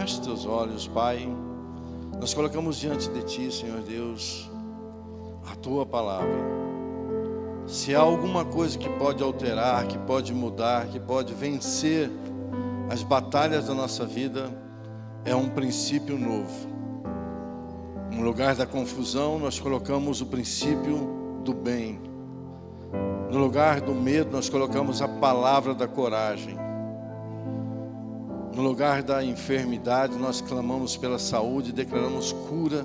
Feche teus olhos, Pai. Nós colocamos diante de Ti, Senhor Deus, a Tua palavra. Se há alguma coisa que pode alterar, que pode mudar, que pode vencer as batalhas da nossa vida, é um princípio novo. No lugar da confusão, nós colocamos o princípio do bem. No lugar do medo, nós colocamos a palavra da coragem. No lugar da enfermidade, nós clamamos pela saúde e declaramos cura,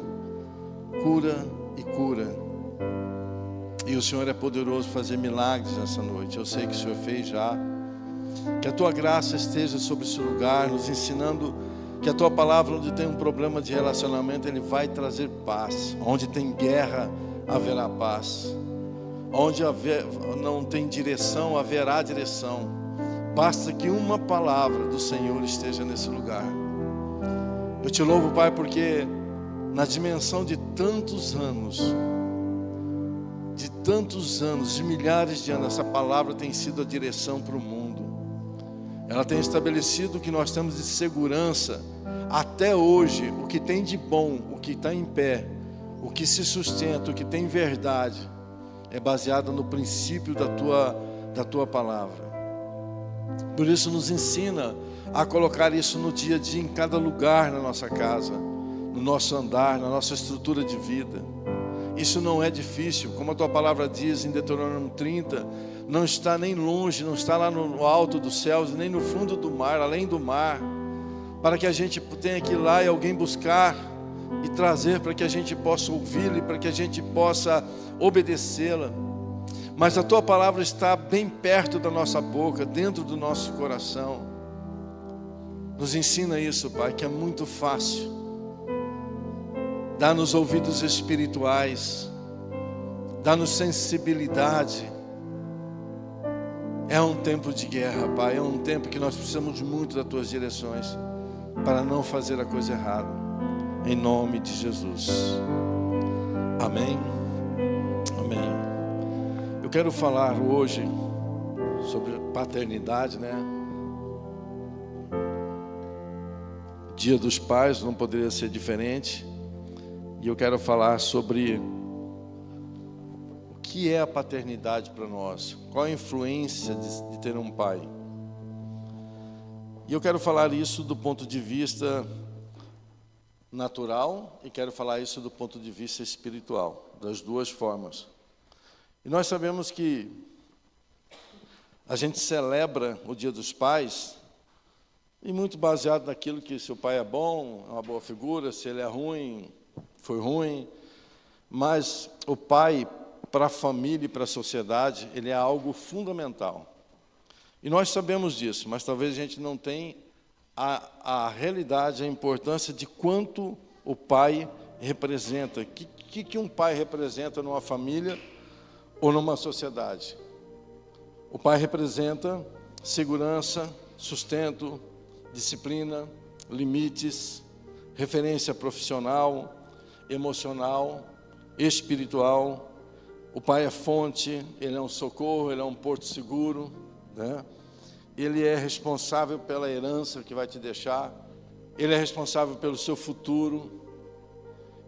cura e cura. E o Senhor é poderoso fazer milagres nessa noite. Eu sei que o Senhor fez já. Que a Tua graça esteja sobre esse lugar, nos ensinando que a Tua palavra, onde tem um problema de relacionamento, Ele vai trazer paz. Onde tem guerra, haverá paz. Onde não tem direção, haverá direção. Basta que uma palavra do Senhor esteja nesse lugar. Eu Te louvo, Pai, porque na dimensão de tantos anos, de milhares de anos, essa palavra tem sido a direção para o mundo. Ela tem estabelecido o que nós temos de segurança. Até hoje, o que tem de bom, o que está em pé, o que se sustenta, o que tem verdade, é baseado no princípio da tua palavra. Por isso nos ensina a colocar isso no dia a dia, em cada lugar na nossa casa, no nosso andar, na nossa estrutura de vida. Isso não é difícil, como a Tua palavra diz em Deuteronômio 30, não está nem longe, não está lá no alto dos céus, nem no fundo do mar, além do mar, para que a gente tenha que ir lá e alguém buscar e trazer para que a gente possa ouvi-la e para que a gente possa obedecê-la. Mas a Tua palavra está bem perto da nossa boca, dentro do nosso coração. Nos ensina isso, Pai, que é muito fácil. Dá-nos ouvidos espirituais, dá-nos sensibilidade. É um tempo de guerra, Pai, é um tempo que nós precisamos muito das Tuas direções, para não fazer a coisa errada, em nome de Jesus. Amém? Amém. Eu quero falar hoje sobre paternidade, né? Dia dos Pais não poderia ser diferente. E eu quero falar sobre o que é a paternidade para nós. Qual a influência de ter um pai. E eu quero falar isso do ponto de vista natural e quero falar isso do ponto de vista espiritual, das duas formas. E nós sabemos que a gente celebra o Dia dos Pais e muito baseado naquilo que se o pai é bom, é uma boa figura, se ele é ruim, foi ruim. Mas o pai, para a família e para a sociedade, ele é algo fundamental. E nós sabemos disso, mas talvez a gente não tenha a realidade, a importância de quanto o pai representa. O que um pai representa numa família ou numa sociedade? O pai representa segurança, sustento, disciplina, limites, referência profissional, emocional, espiritual. O pai é fonte, ele é um socorro, ele é um porto seguro, né? Ele é responsável pela herança que vai te deixar, ele é responsável pelo seu futuro.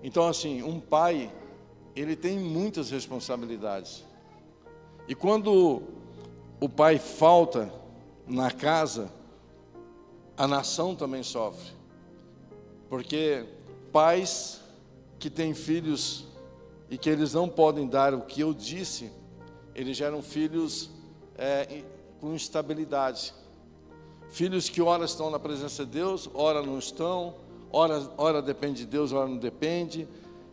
Então, assim, um pai, ele tem muitas responsabilidades. E quando o pai falta na casa, a nação também sofre. Porque pais que têm filhos e que eles não podem dar o que eu disse, eles geram filhos com instabilidade. Filhos que ora estão na presença de Deus, ora não estão, ora depende de Deus, ora não depende.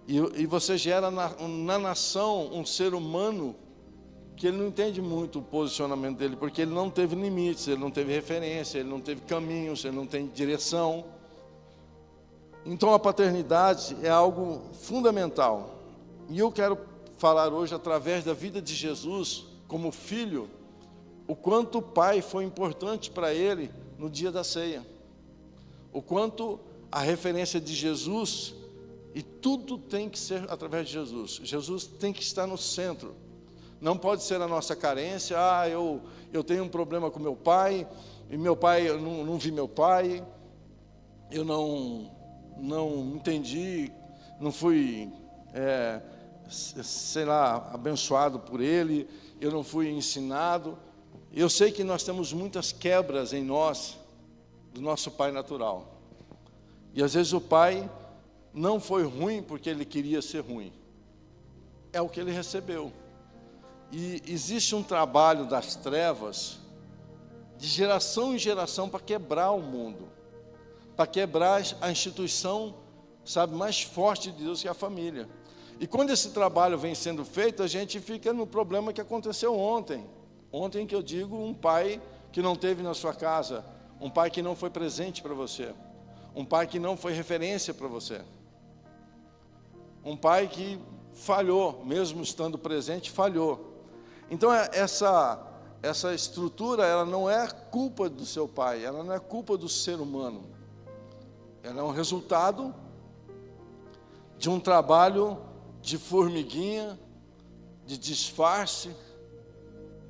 E você gera na nação um ser humano que ele não entende muito o posicionamento dele, porque ele não teve limites, ele não teve referência, ele não teve caminhos, ele não tem direção. Então a paternidade é algo fundamental. E eu quero falar hoje, através da vida de Jesus, como filho, o quanto o pai foi importante para ele no dia da ceia. O quanto a referência de Jesus, e tudo tem que ser através de Jesus. Jesus tem que estar no centro. Não pode ser a nossa carência. Eu tenho um problema com meu pai, e meu pai, eu não vi meu pai. eu não entendi, não fui, sei lá, abençoado por ele, eu não fui ensinado. Eu sei que nós temos muitas quebras em nós, do nosso pai natural. E às vezes o pai não foi ruim porque ele queria ser ruim. É o que ele recebeu. E existe um trabalho das trevas, de geração em geração, para quebrar o mundo, para quebrar a instituição, sabe, mais forte de Deus, que é a família. E quando esse trabalho vem sendo feito, a gente fica no problema que aconteceu ontem. Ontem, que eu digo, um pai que não teve na sua casa, um pai que não foi presente para você, um pai que não foi referência para você, um pai que falhou, mesmo estando presente, falhou. Então essa estrutura, ela não é culpa do seu pai, ela não é culpa do ser humano, ela é um resultado de um trabalho de formiguinha, de disfarce,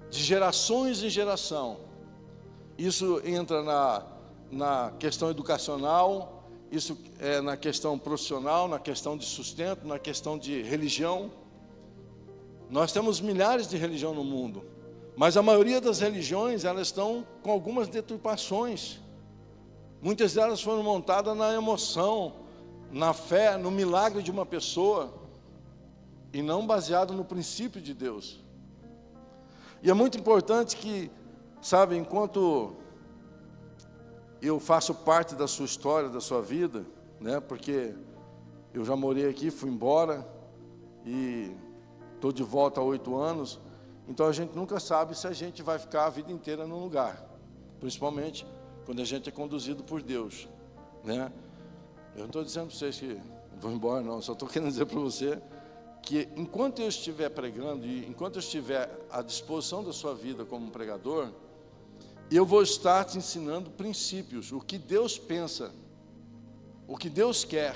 de gerações em geração. Isso entra na questão educacional, isso é na questão profissional, na questão de sustento, na questão de religião. Nós temos milhares de religiões no mundo, mas a maioria das religiões, elas estão com algumas deturpações. Muitas delas foram montadas na emoção, na fé, no milagre de uma pessoa, e não baseado no princípio de Deus. E é muito importante que, sabe, enquanto eu faço parte da sua história, da sua vida, né, porque eu já morei aqui, fui embora, e estou de volta há 8 anos, então a gente nunca sabe se a gente vai ficar a vida inteira num lugar, principalmente quando a gente é conduzido por Deus, né? Eu não estou dizendo para vocês que vou embora, não, só estou querendo dizer para você que enquanto eu estiver pregando e enquanto eu estiver à disposição da sua vida como pregador, eu vou estar te ensinando princípios, o que Deus pensa, o que Deus quer.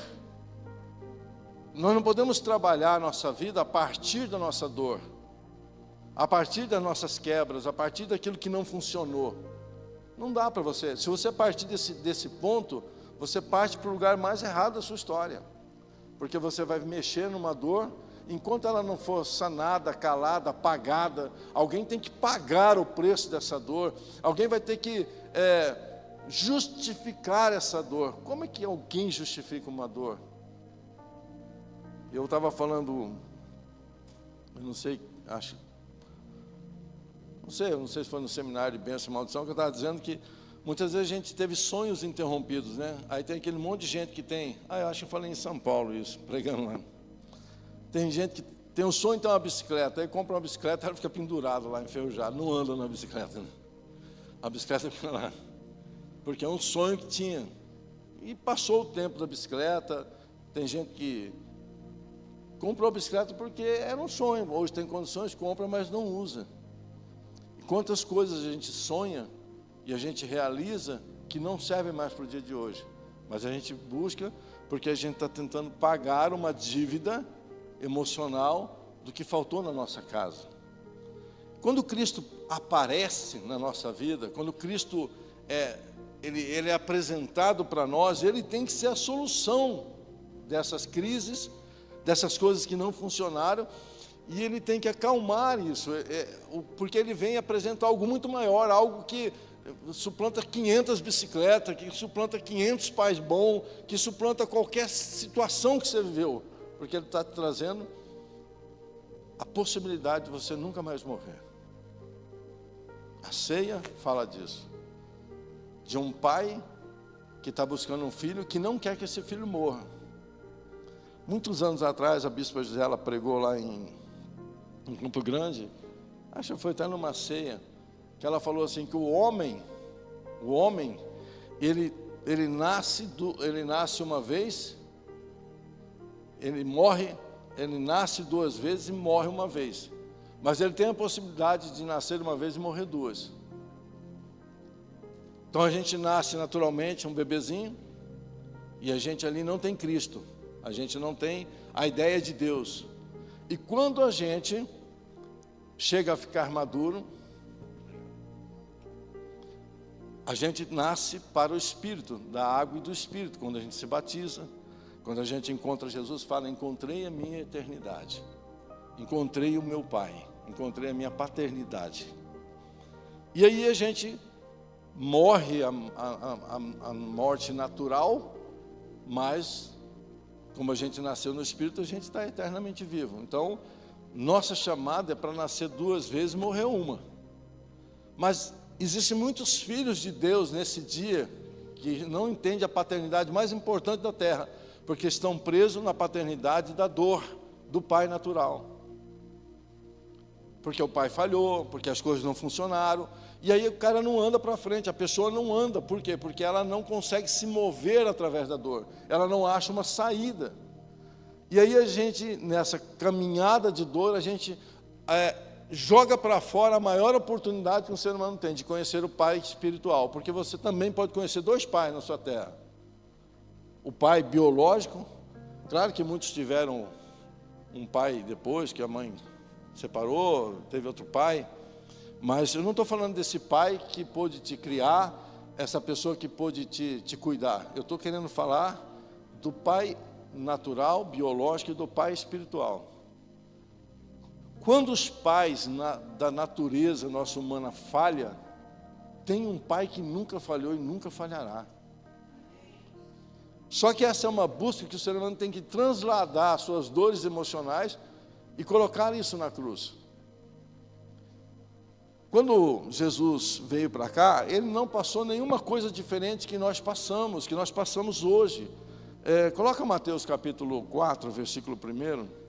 Nós não podemos trabalhar a nossa vida a partir da nossa dor, a partir das nossas quebras, a partir daquilo que não funcionou. Não dá para você. Se você partir desse ponto, você parte para o lugar mais errado da sua história, porque você vai mexer numa dor, enquanto ela não for sanada, calada, pagada. Alguém tem que pagar o preço dessa dor, alguém vai ter que justificar essa dor. Como é que alguém justifica uma dor? Eu estava falando, eu não sei se foi no seminário de bênção e maldição, que eu estava dizendo que muitas vezes a gente teve sonhos interrompidos, né? Aí tem aquele monte de gente que tem, eu acho que eu falei em São Paulo isso, pregando lá. Tem gente que tem um sonho de ter uma bicicleta, aí compra uma bicicleta, ela fica pendurada lá, enferrujada, não anda na bicicleta, né? A bicicleta fica lá, porque é um sonho que tinha. E passou o tempo da bicicleta. Tem gente que comprou a bicicleta porque era um sonho, hoje tem condições, compra, mas não usa. E quantas coisas a gente sonha e a gente realiza que não servem mais para o dia de hoje, mas a gente busca porque a gente está tentando pagar uma dívida emocional do que faltou na nossa casa. Quando Cristo aparece na nossa vida, quando Cristo ele é apresentado para nós, ele tem que ser a solução dessas crises, dessas coisas que não funcionaram, e ele tem que acalmar isso, porque ele vem apresentar algo muito maior, algo que suplanta 500 bicicletas, que suplanta 500 pais bons, que suplanta qualquer situação que você viveu, porque ele está te trazendo a possibilidade de você nunca mais morrer. A ceia fala disso, de um pai que está buscando um filho que não quer que esse filho morra. Muitos anos atrás, a bispa Gisela pregou lá em Campo Grande, acho que foi até numa ceia, que ela falou assim, que o homem, ele nasce uma vez, ele morre, ele nasce 2 vezes e morre uma vez, mas ele tem a possibilidade de nascer uma vez e morrer 2. Então a gente nasce naturalmente um bebezinho, e a gente ali não tem Cristo, a gente não tem a ideia de Deus. E quando a gente chega a ficar maduro, A gente nasce para o Espírito, da água e do Espírito, quando a gente se batiza, quando a gente encontra Jesus, fala: encontrei a minha eternidade, encontrei o meu Pai, encontrei a minha paternidade. E aí a gente morre a morte natural, mas como a gente nasceu no Espírito, a gente está eternamente vivo. Então, nossa chamada é para nascer 2 vezes e morrer uma. Mas existem muitos filhos de Deus nesse dia que não entendem a paternidade mais importante da terra, porque estão presos na paternidade da dor do pai natural. Porque o pai falhou, porque as coisas não funcionaram, e aí o cara não anda para frente, a pessoa não anda. Por quê? Porque ela não consegue se mover através da dor, ela não acha uma saída. E aí a gente, nessa caminhada de dor, a gente joga para fora a maior oportunidade que um ser humano tem de conhecer o pai espiritual, porque você também pode conhecer 2 pais na sua terra. O pai biológico, claro que muitos tiveram um pai depois que a mãe separou, teve outro pai, mas eu não estou falando desse pai que pôde te criar, essa pessoa que pôde te cuidar. Eu estou querendo falar do pai natural, biológico, e do pai espiritual. Quando os pais da natureza nossa humana falham, tem um pai que nunca falhou e nunca falhará. Só que essa é uma busca que o ser humano tem que transladar as suas dores emocionais e colocar isso na cruz. Quando Jesus veio para cá, ele não passou nenhuma coisa diferente que nós passamos hoje. Coloca Mateus capítulo 4, versículo 1.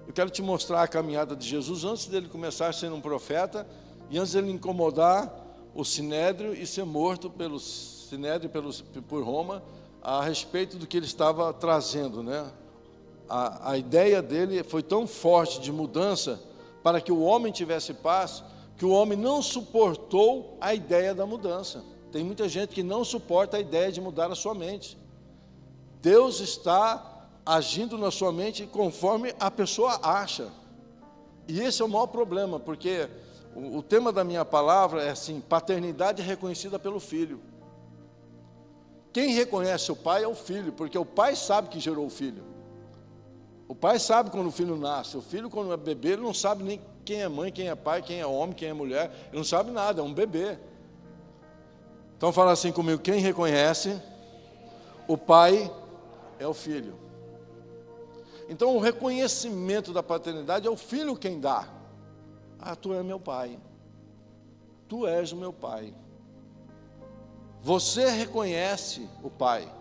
Eu quero te mostrar a caminhada de Jesus antes dele começar sendo um profeta e antes dele incomodar o Sinédrio e ser morto pelo Sinédrio por Roma a respeito do que ele estava trazendo, né? A ideia dele foi tão forte de mudança para que o homem tivesse paz, que o homem não suportou a ideia da mudança. Tem muita gente que não suporta a ideia de mudar a sua mente. Deus está agindo na sua mente conforme a pessoa acha. E esse é o maior problema, porque o tema da minha palavra é assim: paternidade reconhecida pelo filho. Quem reconhece o pai é o filho, porque o pai sabe que gerou o filho. O pai sabe quando o filho nasce. O filho, quando é bebê, ele não sabe nem quem é mãe, quem é pai, quem é homem, quem é mulher. Ele não sabe nada, é um bebê. Então fala assim comigo: quem reconhece o pai é o filho. Então o reconhecimento da paternidade é o filho quem dá. Tu és meu pai. Tu és o meu pai. Você reconhece o pai.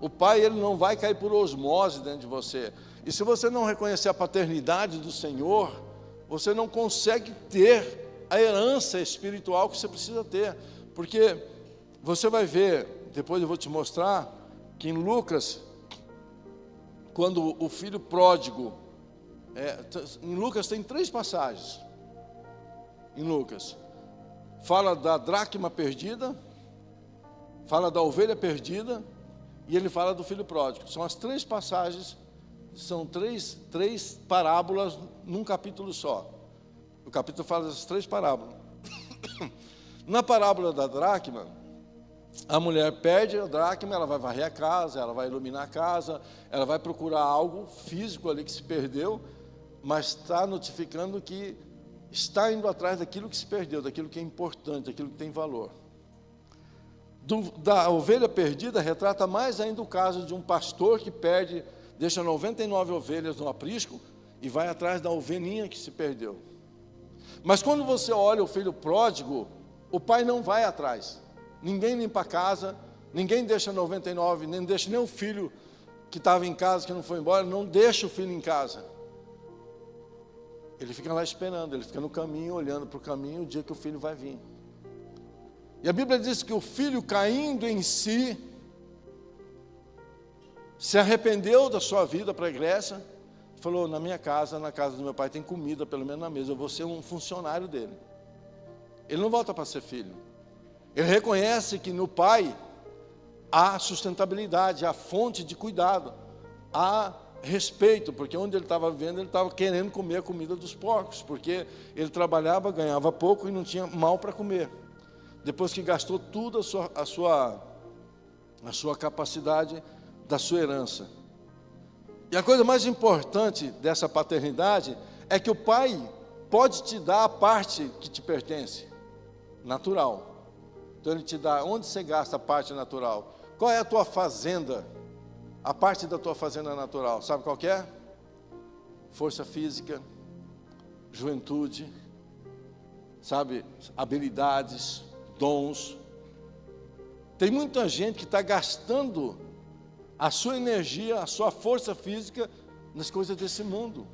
O pai, ele não vai cair por osmose dentro de você. E se você não reconhecer a paternidade do Senhor, você não consegue ter a herança espiritual que você precisa ter. Porque você vai ver, depois eu vou te mostrar, que em Lucas, quando o filho pródigo, em Lucas tem 3 passagens, em Lucas, fala da dracma perdida, fala da ovelha perdida, e ele fala do filho pródigo. São as 3 passagens, são três parábolas num capítulo só. O capítulo fala das 3 parábolas. Na parábola da dracma, a mulher perde a dracma, ela vai varrer a casa, ela vai iluminar a casa, ela vai procurar algo físico ali que se perdeu, mas está notificando que está indo atrás daquilo que se perdeu, daquilo que é importante, daquilo que tem valor. Da ovelha perdida retrata mais ainda o caso de um pastor que perde, deixa 99 ovelhas no aprisco e vai atrás da ovelhinha que se perdeu. Mas quando você olha o filho pródigo, o pai não vai atrás. Ninguém limpa a casa, ninguém deixa 99, nem deixa nem o filho que estava em casa, que não foi embora, não deixa o filho em casa. Ele fica lá esperando, ele fica no caminho, olhando para o caminho, o dia que o filho vai vir. E a Bíblia diz que o filho, caindo em si, se arrependeu da sua vida pregressa, falou: na minha casa, na casa do meu pai, tem comida, pelo menos na mesa, eu vou ser um funcionário dele. Ele não volta para ser filho. Ele reconhece que no pai há sustentabilidade, há fonte de cuidado, há respeito, porque onde ele estava vivendo, ele estava querendo comer a comida dos porcos, porque ele trabalhava, ganhava pouco e não tinha mal para comer. depois que gastou tudo a sua capacidade da sua herança. E a coisa mais importante dessa paternidade é que o pai pode te dar a parte que te pertence, natural. Então ele te dá, onde você gasta a parte natural? Qual é a tua fazenda? A parte da tua fazenda natural, sabe qual que é? Força física, juventude, sabe, habilidades, dons. Tem muita gente que está gastando a sua energia, a sua força física nas coisas desse mundo.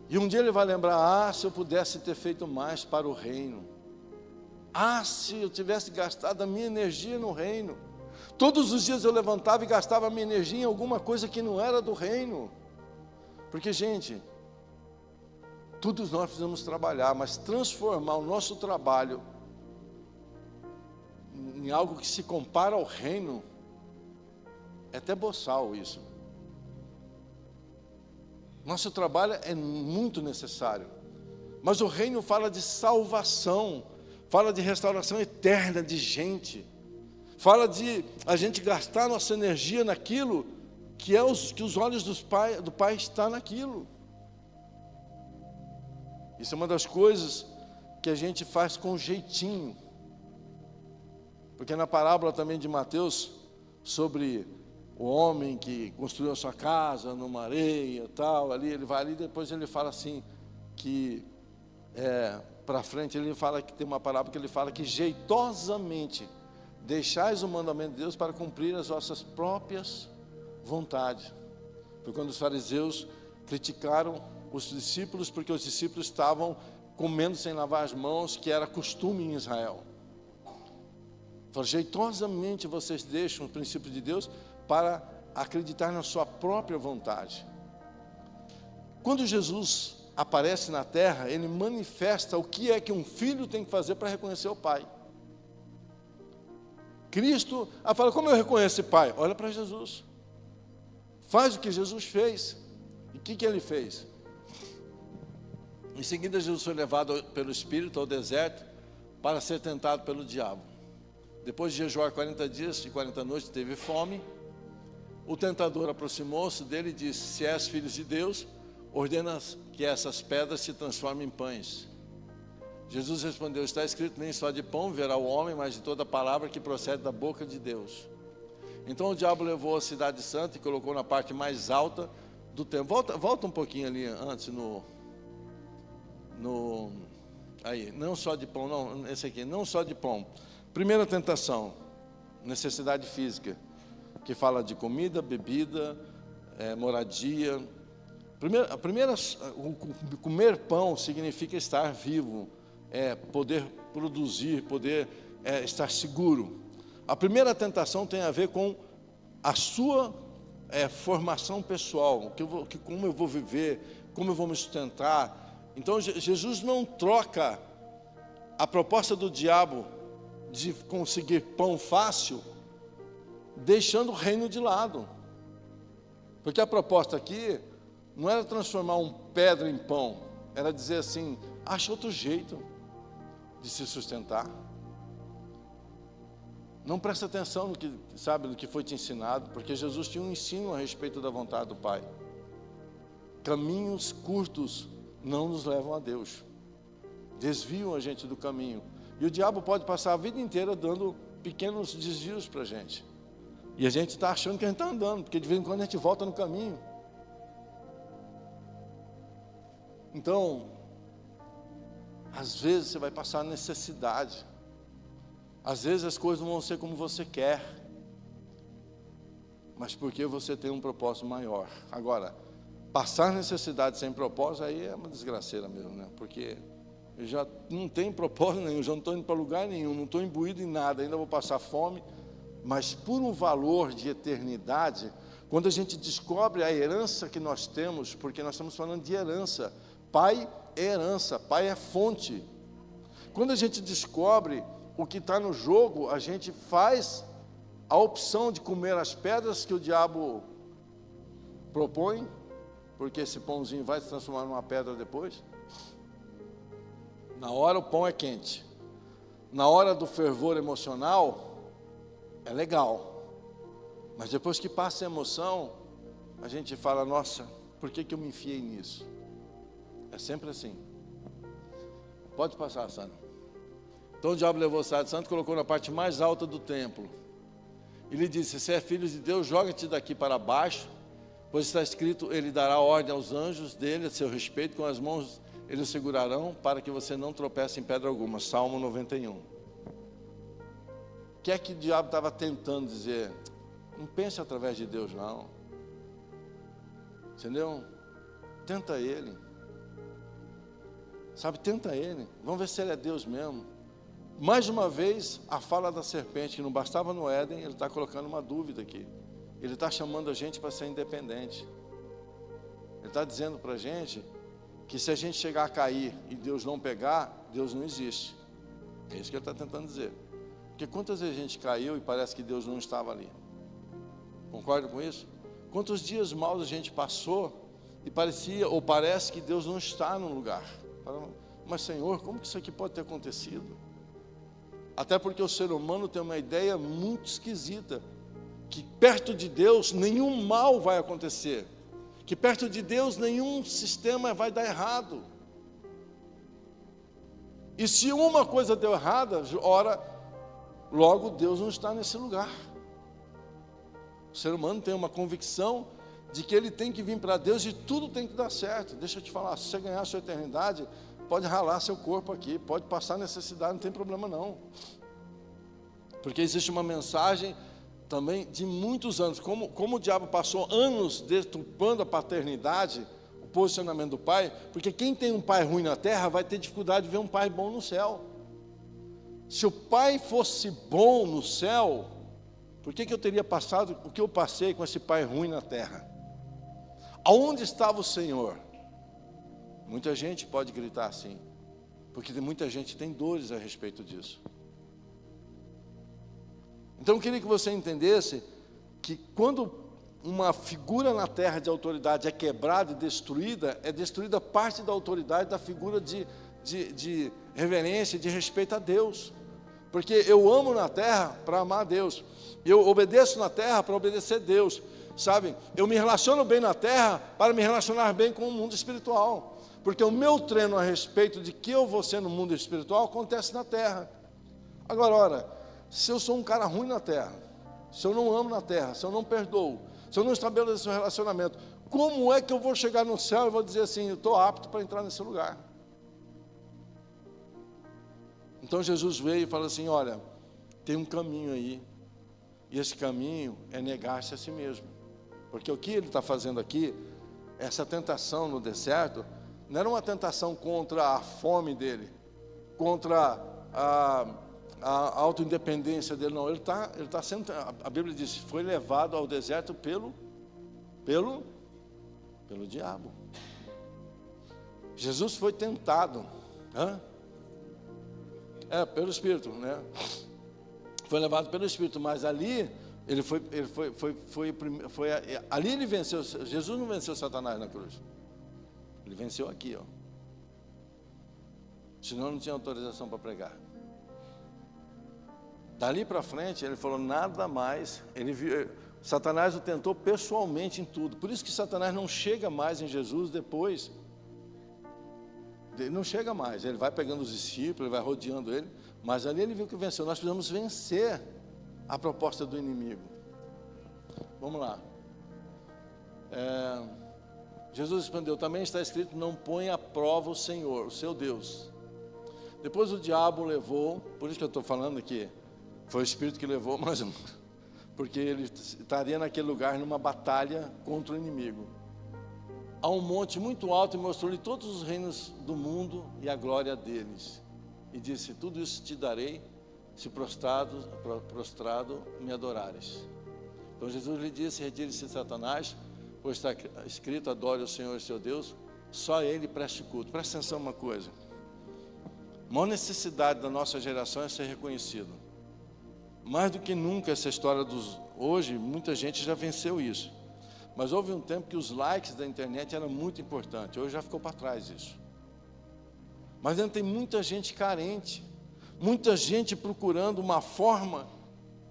E um dia ele vai lembrar, se eu pudesse ter feito mais para o reino. Se eu tivesse gastado a minha energia no reino. Todos os dias eu levantava e gastava a minha energia em alguma coisa que não era do reino. Porque, gente, todos nós precisamos trabalhar, mas transformar o nosso trabalho em algo que se compara ao reino, é até boçal isso. Nosso trabalho é muito necessário, mas o reino fala de salvação, fala de restauração eterna de gente, fala de a gente gastar nossa energia naquilo que os olhos do Pai estão naquilo. Isso é uma das coisas que a gente faz com jeitinho, porque na parábola também de Mateus, sobre o homem que construiu a sua casa numa areia, tal, ali, ele vai ali, depois ele fala assim, que para frente ele fala que tem uma parábola que ele fala que jeitosamente deixais o mandamento de Deus para cumprir as vossas próprias vontades. Foi quando os fariseus criticaram os discípulos, porque os discípulos estavam comendo sem lavar as mãos, que era costume em Israel. Fala, jeitosamente vocês deixam o princípio de Deus para acreditar na sua própria vontade. Quando Jesus aparece na terra, ele manifesta o que é que um filho tem que fazer para reconhecer o pai. Cristo fala, como eu reconheço esse pai? Olha para Jesus. Faz o que Jesus fez. E o que ele fez? Em seguida, Jesus foi levado pelo Espírito ao deserto para ser tentado pelo diabo. Depois de jejuar 40 dias e 40 noites, teve fome. O tentador aproximou-se dele e disse, se és filho de Deus, ordena que essas pedras se transformem em pães. Jesus respondeu, está escrito, nem só de pão verá o homem, mas de toda palavra que procede da boca de Deus. Então o diabo levou a cidade santa e colocou na parte mais alta do templo. Volta um pouquinho ali antes aí, não só de pão, não, esse aqui, não só de pão. Primeira tentação, necessidade física, que fala de comida, bebida, moradia. Comer pão significa estar vivo, poder produzir, poder estar seguro. A primeira tentação tem a ver com a sua formação pessoal, como eu vou viver, como eu vou me sustentar. Então Jesus não troca a proposta do diabo de conseguir pão fácil, deixando o reino de lado. Porque a proposta aqui não era transformar uma pedra em pão, era dizer assim, acha outro jeito de se sustentar. Não presta atenção no que foi te ensinado, porque Jesus tinha um ensino a respeito da vontade do Pai. Caminhos curtos não nos levam a Deus, desviam a gente do caminho. E o diabo pode passar a vida inteira dando pequenos desvios para a gente. E a gente está achando que a gente está andando, porque de vez em quando a gente volta no caminho. Então, às vezes você vai passar necessidade. Às vezes as coisas não vão ser como você quer, mas porque você tem um propósito maior. Agora, passar necessidade sem propósito, aí é uma desgraceira mesmo, né? Porque eu já não tenho propósito nenhum, já não estou indo para lugar nenhum, não estou imbuído em nada, ainda vou passar fome. Mas por um valor de eternidade, quando a gente descobre a herança que nós temos, porque nós estamos falando de herança, pai é herança, pai é fonte. Quando a gente descobre o que está no jogo, a gente faz a opção de comer as pedras que o diabo propõe, porque esse pãozinho vai se transformar numa pedra depois. Na hora o pão é quente, na hora do fervor emocional, é legal. Mas depois que passa a emoção, a gente fala, nossa, por que eu me enfiei nisso? É sempre assim. Pode passar, Sandra. Então o diabo levou o santo, colocou na parte mais alta do templo. E lhe disse, se é filho de Deus, joga-te daqui para baixo, pois está escrito, ele dará ordem aos anjos dele a seu respeito, com as mãos eles o segurarão, para que você não tropece em pedra alguma. Salmo 91. O que é que o diabo estava tentando dizer? Não pense através de Deus, não. Entendeu? Tenta ele. Sabe, tenta ele. Vamos ver se ele é Deus mesmo. Mais uma vez, a fala da serpente, que não bastava no Éden, ele está colocando uma dúvida aqui. Ele está chamando a gente para ser independente. Ele está dizendo para a gente que se a gente chegar a cair e Deus não pegar, Deus não existe. É isso que ele está tentando dizer. Porque quantas vezes a gente caiu e parece que Deus não estava ali? Concorda com isso? Quantos dias maus a gente passou e parecia ou parece que Deus não está no lugar? Mas Senhor, como que isso aqui pode ter acontecido? Até porque o ser humano tem uma ideia muito esquisita, que perto de Deus nenhum mal vai acontecer, que perto de Deus nenhum sistema vai dar errado. E se uma coisa deu errada, ora, logo Deus não está nesse lugar. O ser humano tem uma convicção de que ele tem que vir para Deus e tudo tem que dar certo. Deixa eu te falar, se você ganhar a sua eternidade, pode ralar seu corpo aqui, pode passar necessidade, não tem problema não. Porque existe uma mensagem também de muitos anos, como o diabo passou anos deturpando a paternidade, o posicionamento do pai, porque quem tem um pai ruim na terra vai ter dificuldade de ver um pai bom no céu. Se o pai fosse bom no céu, por que eu teria passado o que eu passei com esse pai ruim na terra? Aonde estava o Senhor? Muita gente pode gritar assim, porque muita gente tem dores a respeito disso. Então eu queria que você entendesse que quando uma figura na terra de autoridade é quebrada e destruída, é destruída parte da autoridade da figura de reverência, de respeito a Deus. Porque eu amo na terra para amar a Deus, eu obedeço na terra para obedecer a Deus, sabe? Eu me relaciono bem na terra para me relacionar bem com o mundo espiritual, porque o meu treino a respeito de que eu vou ser no mundo espiritual acontece na terra. Agora, ora, se eu sou um cara ruim na terra, se eu não amo na terra, se eu não perdoo, se eu não estabeleço um relacionamento, como é que eu vou chegar no céu e vou dizer assim, eu estou apto para entrar nesse lugar? Então Jesus veio e falou assim, olha, tem um caminho aí, e esse caminho é negar-se a si mesmo. Porque o que ele está fazendo aqui, essa tentação no deserto, não era uma tentação contra a fome dele, contra a autoindependência dele, não. Ele está sendo, a Bíblia diz, foi levado ao deserto pelo diabo. Jesus foi tentado, pelo Espírito, né? Foi levado pelo Espírito, mas ali ali ele venceu. Jesus não venceu Satanás na cruz. Ele venceu aqui, ó. Senão não tinha autorização para pregar. Dali para frente ele falou nada mais. Satanás o tentou pessoalmente em tudo. Por isso que Satanás não chega mais em Jesus depois. Ele não chega mais, ele vai pegando os discípulos, ele vai rodeando ele, mas ali ele viu que venceu. Nós precisamos vencer a proposta do inimigo. Vamos lá. Jesus respondeu, também está escrito, não põe à prova o Senhor, o seu Deus. Depois o diabo levou, por isso que eu estou falando aqui, foi o Espírito que levou, mas porque ele estaria naquele lugar numa batalha contra o inimigo. A um monte muito alto e mostrou-lhe todos os reinos do mundo e a glória deles. E disse, tudo isso te darei, se prostrado me adorares. Então Jesus lhe disse, retire-se Satanás, pois está escrito, adore o Senhor seu Deus, só Ele preste culto. Presta atenção uma coisa, a maior necessidade da nossa geração é ser reconhecido. Mais do que nunca essa história hoje, muita gente já venceu isso. Mas houve um tempo que os likes da internet eram muito importantes. Hoje já ficou para trás isso. Mas ainda tem muita gente carente. Muita gente procurando uma forma,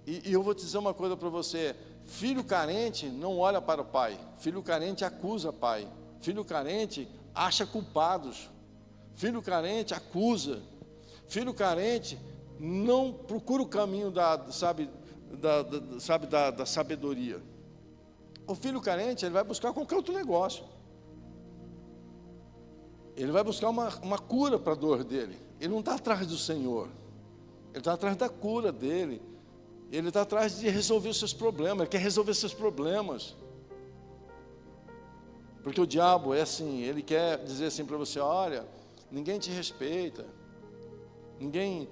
e eu vou te dizer uma coisa para você: filho carente não olha para o pai, filho carente acusa o pai, filho carente acha culpados, filho carente acusa, filho carente não procura o caminho da sabedoria. O filho carente, ele vai buscar qualquer outro negócio, ele vai buscar uma cura para a dor dele. Ele não está atrás do Senhor, ele está atrás da cura dele, ele está atrás de resolver os seus problemas, ele quer resolver seus problemas. Porque o diabo é assim, ele quer dizer assim para você: olha, ninguém te respeita, ninguém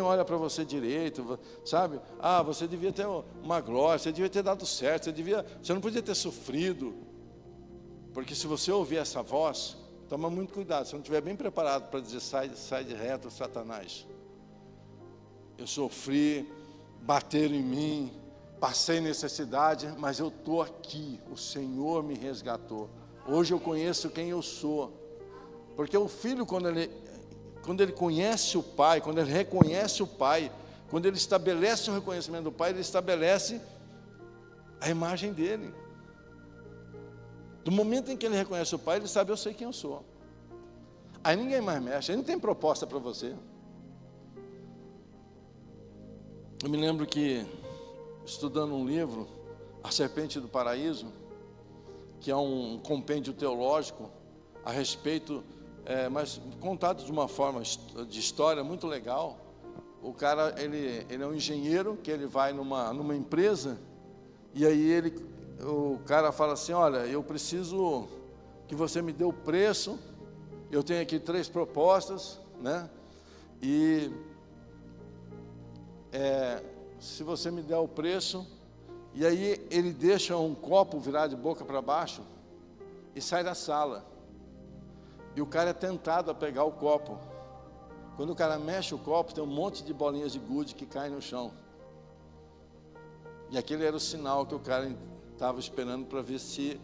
olha para você direito, sabe? Ah, você devia ter uma glória, você devia ter dado certo, você não podia ter sofrido. Porque se você ouvir essa voz, toma muito cuidado, se não estiver bem preparado para dizer: sai de reto, Satanás. Eu sofri, bateram em mim, passei necessidade, mas eu estou aqui, o Senhor me resgatou. Hoje eu conheço quem eu sou. Porque o filho, quando ele conhece o pai, quando ele reconhece o pai, quando ele estabelece o reconhecimento do pai, ele estabelece a imagem dele. Do momento em que ele reconhece o pai, ele sabe: eu sei quem eu sou. Aí ninguém mais mexe, aí não tem proposta para você. Eu me lembro que, estudando um livro, A Serpente do Paraíso, que é um compêndio teológico a respeito, mas contado de uma forma de história muito legal. O cara, ele é um engenheiro, que ele vai numa empresa, e aí o cara fala assim: olha, eu preciso que você me dê o preço, eu tenho aqui 3 propostas, né? E se você me der o preço, e aí ele deixa um copo virado de boca para baixo e sai da sala. E o cara é tentado a pegar o copo. Quando o cara mexe o copo, tem um monte de bolinhas de gude que caem no chão. E aquele era o sinal que o cara estava esperando para ver se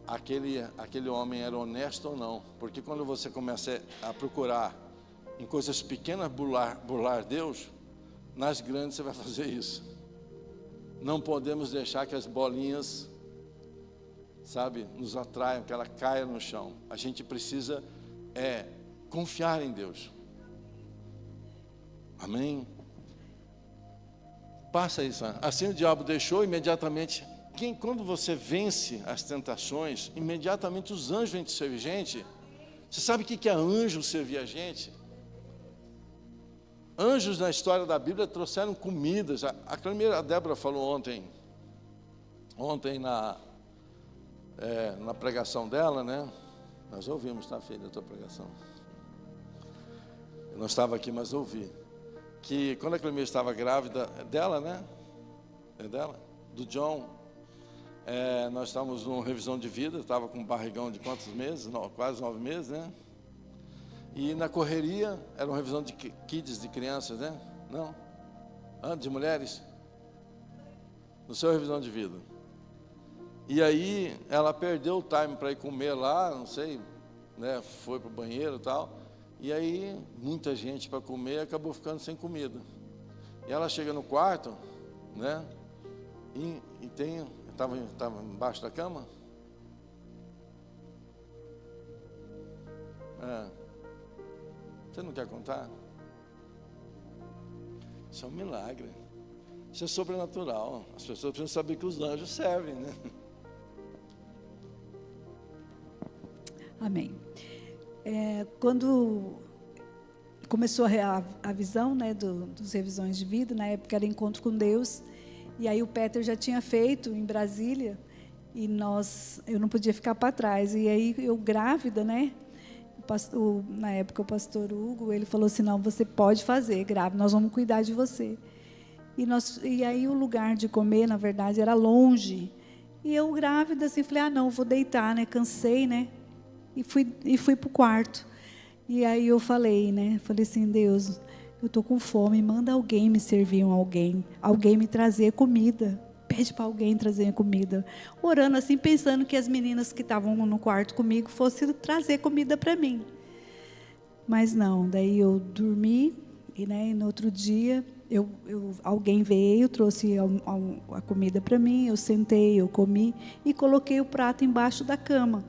aquele homem era honesto ou não. Porque quando você começa a procurar em coisas pequenas burlar Deus, nas grandes você vai fazer isso. Não podemos deixar que as bolinhas, sabe, nos atraiam, que ela caia no chão. A gente precisa confiar em Deus. Amém? Passa isso. Assim o diabo deixou imediatamente. Quando você vence as tentações, imediatamente os anjos vêm te servir. Gente, você sabe o que é anjo servir a gente? Anjos na história da Bíblia trouxeram comidas. A Débora falou ontem na pregação dela, né? Nós ouvimos, tá, filha, a tua pregação. Eu não estava aqui, mas ouvi. Que quando a Clemê estava grávida dela, né? É dela? Do John. Nós estávamos numa revisão de vida, estava com um barrigão de quantos meses? Quase 9 meses, né? E na correria, era uma revisão de kids, de crianças, né? Não? De mulheres? No seu revisão de vida. E aí, ela perdeu o time para ir comer lá, não sei, né? Foi para o banheiro e tal. E aí, muita gente para comer, acabou ficando sem comida. E ela chega no quarto, né? E estava embaixo da cama. Você não quer contar? Isso é um milagre. Isso é sobrenatural. As pessoas precisam saber que os anjos servem, né? Amém. Quando começou a visão, né, dos revisões de vida, na época era encontro com Deus, e aí o Peter já tinha feito em Brasília, e eu não podia ficar para trás. E aí eu grávida, né? Na época o pastor Hugo, ele falou assim: não, você pode fazer, grávida, nós vamos cuidar de você. E aí o lugar de comer, na verdade, era longe. E eu grávida, assim, falei: não, vou deitar, né? Cansei, né? E fui para o quarto. E aí eu falei, né? Falei assim: Deus, eu estou com fome, manda alguém me servir, alguém me trazer comida. Pede para alguém trazer comida. Orando assim, pensando que as meninas que estavam no quarto comigo fossem trazer comida para mim. Mas não, daí eu dormi, E no outro dia, alguém veio, trouxe a comida para mim, eu sentei, eu comi e coloquei o prato embaixo da cama.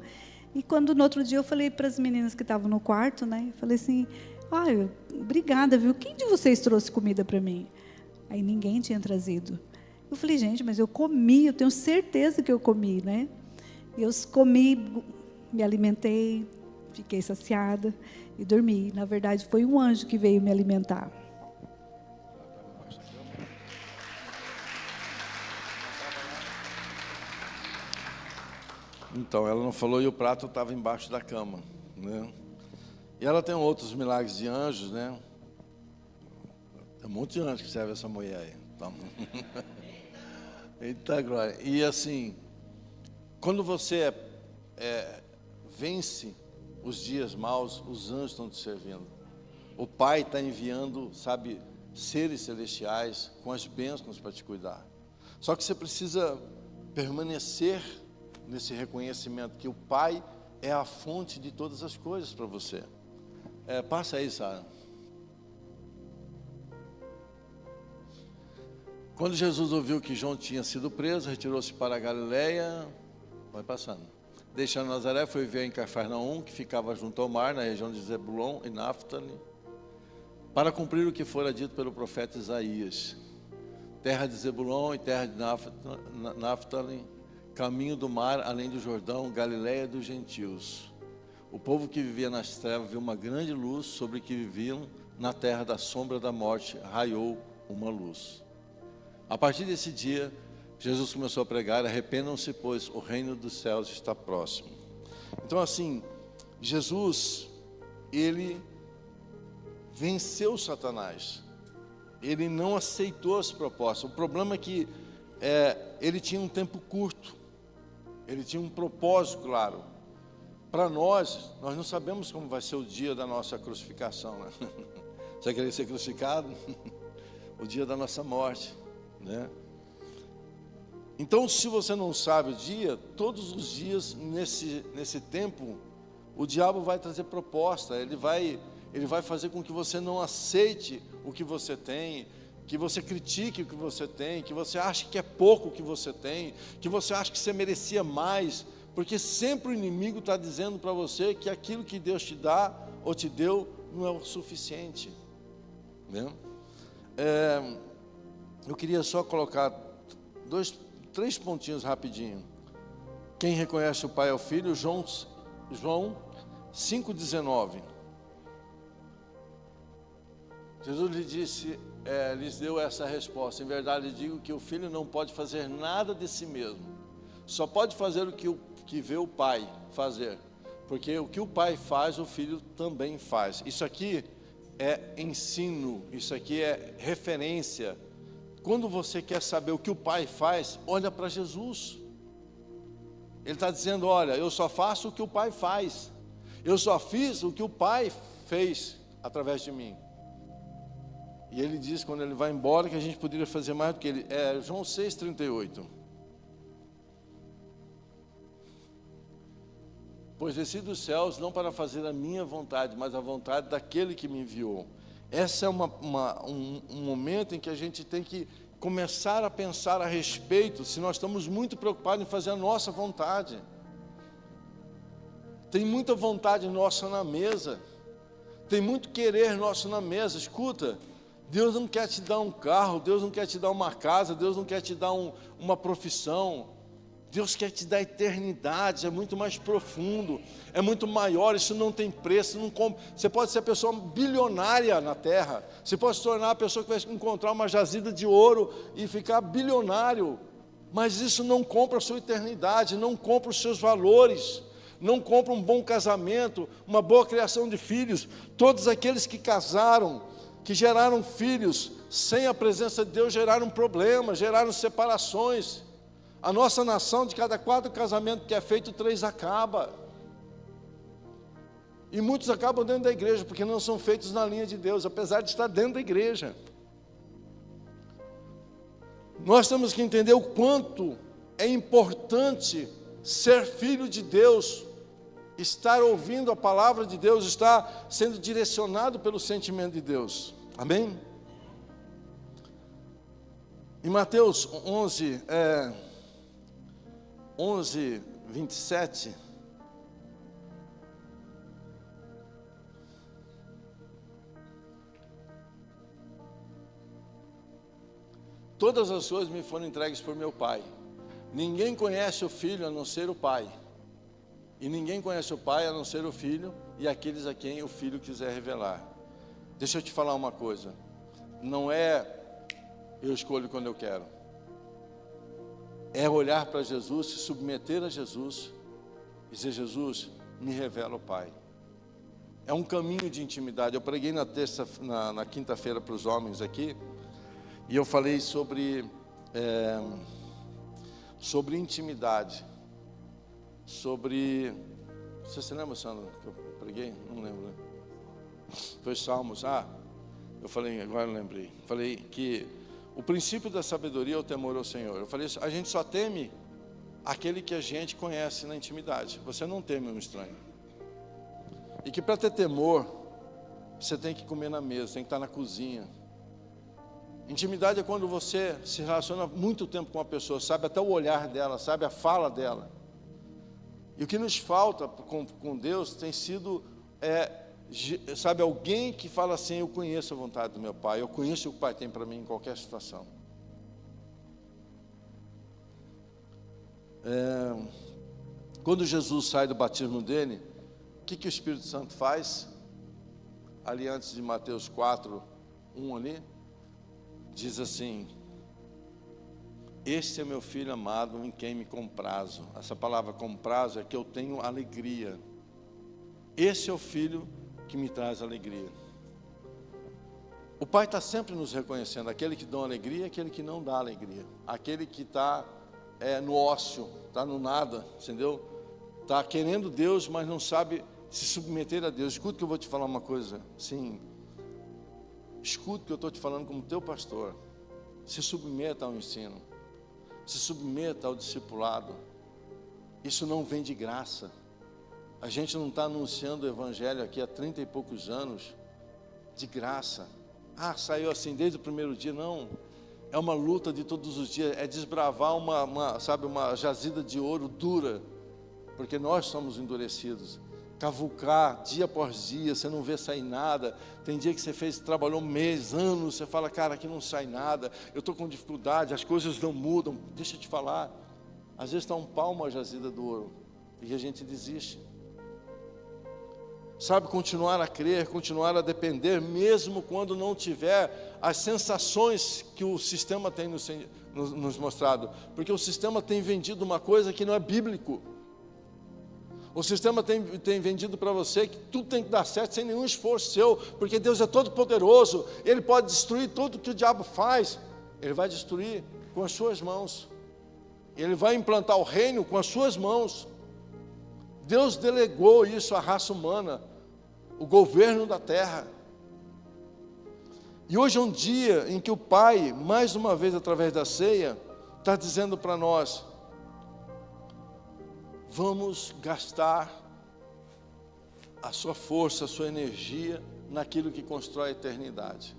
E quando no outro dia eu falei para as meninas que estavam no quarto, eu falei assim, obrigada, viu? Quem de vocês trouxe comida para mim? Aí ninguém tinha trazido. Eu falei, gente, mas eu comi, eu tenho certeza que eu comi, Eu comi, me alimentei, fiquei saciada e dormi. Na verdade, foi um anjo que veio me alimentar. Então, ela não falou e o prato estava embaixo da cama, E ela tem outros milagres de anjos, Tem um monte de anjos que serve essa mulher aí. Então... Eita glória. E assim, quando você vence os dias maus, os anjos estão te servindo. O Pai está enviando, seres celestiais com as bênçãos para te cuidar. Só que você precisa permanecer nesse reconhecimento que o Pai é a fonte de todas as coisas para você. Passa aí, Sara. Quando Jesus ouviu que João tinha sido preso, retirou-se para a Galileia, vai passando. Deixando Nazaré, foi viver em Cafarnaum, que ficava junto ao mar, na região de Zebulon e Naftali, para cumprir o que fora dito pelo profeta Isaías. Terra de Zebulon e terra de Naftali, caminho do mar, além do Jordão, Galileia dos gentios. O povo que vivia nas trevas viu uma grande luz, sobre que viviam na terra da sombra da morte, raiou uma luz. A partir desse dia, Jesus começou a pregar, arrependam-se, pois o reino dos céus está próximo. Então assim, Jesus, ele venceu Satanás. Ele não aceitou as propostas. O problema é que ele tinha um tempo curto. Ele tinha um propósito claro. Para nós não sabemos como vai ser o dia da nossa crucificação, Você vai querer ser crucificado? O dia da nossa morte, Então, se você não sabe o dia, todos os dias nesse tempo, o diabo vai trazer proposta. Ele vai fazer com que você não aceite o que você tem, que você critique o que você tem, que você ache que é pouco o que você tem, que você acha que você merecia mais, porque sempre o inimigo está dizendo para você que aquilo que Deus te dá ou te deu não é o suficiente, Eu queria só colocar 3 pontinhos rapidinho. Quem reconhece o Pai é o Filho, João 5,19. Jesus lhes deu essa resposta: em verdade lhe digo que o Filho não pode fazer nada de si mesmo, só pode fazer o que vê o Pai fazer, porque o que o Pai faz, o Filho também faz. Isso aqui é ensino, isso aqui é referência. Quando você quer saber o que o Pai faz, olha para Jesus. Ele está dizendo, olha, eu só faço o que o Pai faz. Eu só fiz o que o Pai fez através de mim. E ele diz, quando ele vai embora, que a gente poderia fazer mais do que ele. João 6,38. Pois desci dos céus não para fazer a minha vontade, mas a vontade daquele que me enviou. Esse é um momento em que a gente tem que começar a pensar a respeito, se nós estamos muito preocupados em fazer a nossa vontade. Tem muita vontade nossa na mesa, tem muito querer nosso na mesa. Escuta, Deus não quer te dar um carro, Deus não quer te dar uma casa, Deus não quer te dar uma profissão. Deus quer te dar eternidade, é muito mais profundo, é muito maior, isso não tem preço, você pode ser a pessoa bilionária na terra, você pode se tornar a pessoa que vai encontrar uma jazida de ouro e ficar bilionário, mas isso não compra a sua eternidade, não compra os seus valores, não compra um bom casamento, uma boa criação de filhos. Todos aqueles que casaram, que geraram filhos, sem a presença de Deus, geraram problemas, geraram separações. A nossa nação, de cada 4 casamentos que é feito, 3 acaba. E muitos acabam dentro da igreja, porque não são feitos na linha de Deus, apesar de estar dentro da igreja. Nós temos que entender o quanto é importante ser filho de Deus, estar ouvindo a palavra de Deus, estar sendo direcionado pelo sentimento de Deus. Amém? Em Mateus 11, 27, todas as coisas me foram entregues por meu Pai. Ninguém conhece o Filho a não ser o Pai. E ninguém conhece o Pai a não ser o Filho e aqueles a quem o Filho quiser revelar. Deixa eu te falar uma coisa. Não é eu escolho quando eu quero. É olhar para Jesus, se submeter a Jesus e dizer: Jesus, me revela o Pai. É um caminho de intimidade. Eu preguei na quinta-feira para os homens aqui, e eu falei sobre intimidade. Você se lembra, Sandra, que eu preguei? Não lembro, né? Foi Salmos. Eu falei, agora eu lembrei. Falei que o princípio da sabedoria é o temor ao Senhor. Eu falei, a gente só teme aquele que a gente conhece na intimidade. Você não teme um estranho. E que para ter temor, você tem que comer na mesa, tem que estar na cozinha. Intimidade é quando você se relaciona muito tempo com uma pessoa, sabe até o olhar dela, sabe a fala dela. E o que nos falta com Deus tem sido, sabe, alguém que fala assim: eu conheço a vontade do meu Pai, eu conheço o que o Pai tem para mim em qualquer situação. Quando Jesus sai do batismo dele, o que o Espírito Santo faz? Ali antes de Mateus 4, 1 ali, diz assim: este é meu filho amado em quem me comprazo. Essa palavra comprazo é que eu tenho alegria. Esse é o filho que me traz alegria. O Pai está sempre nos reconhecendo, aquele que dá alegria e aquele que não dá alegria. Aquele que está no ócio, está no nada, entendeu? Está querendo Deus, mas não sabe se submeter a Deus. Escuta que eu vou te falar uma coisa. Sim, escuta que eu estou te falando como teu pastor. Se submeta ao ensino. Se submeta ao discipulado. Isso não vem de graça. A gente não está anunciando o Evangelho aqui há 30 e poucos anos de graça. Saiu assim desde o primeiro dia. Não, é uma luta de todos os dias. É desbravar uma jazida de ouro dura, porque nós somos endurecidos. Cavucar dia após dia, você não vê sair nada. Tem dia que você trabalhou meses, anos, você fala: cara, aqui não sai nada, eu estou com dificuldade, as coisas não mudam. Deixa eu te falar, às vezes está um palmo a jazida do ouro e a gente desiste. Sabe, continuar a crer, continuar a depender, mesmo quando não tiver as sensações que o sistema tem nos mostrado, porque o sistema tem vendido uma coisa que não é bíblico. O sistema tem vendido para você que tudo tem que dar certo sem nenhum esforço seu, porque Deus é todo poderoso, Ele pode destruir tudo que o diabo faz. Ele vai destruir com as suas mãos. Ele vai implantar o reino com as suas mãos. Deus delegou isso à raça humana, o governo da terra. E hoje é um dia em que o Pai, mais uma vez através da ceia, está dizendo para nós: vamos gastar a sua força, a sua energia naquilo que constrói a eternidade.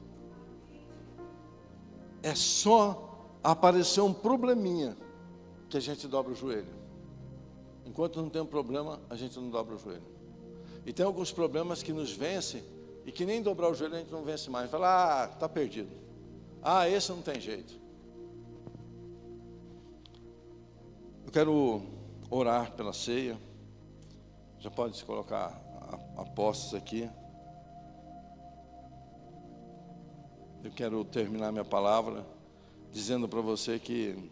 É só aparecer um probleminha que a gente dobra o joelho. Enquanto não tem um problema, a gente não dobra o joelho. E tem alguns problemas que nos vencem e que nem dobrar o joelho a gente não vence mais. Fala: está perdido. Esse não tem jeito. Eu quero orar pela ceia. Já pode se colocar apostos aqui. Eu quero terminar minha palavra dizendo para você que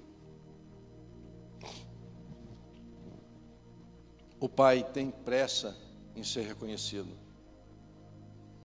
o Pai tem pressa em ser reconhecido.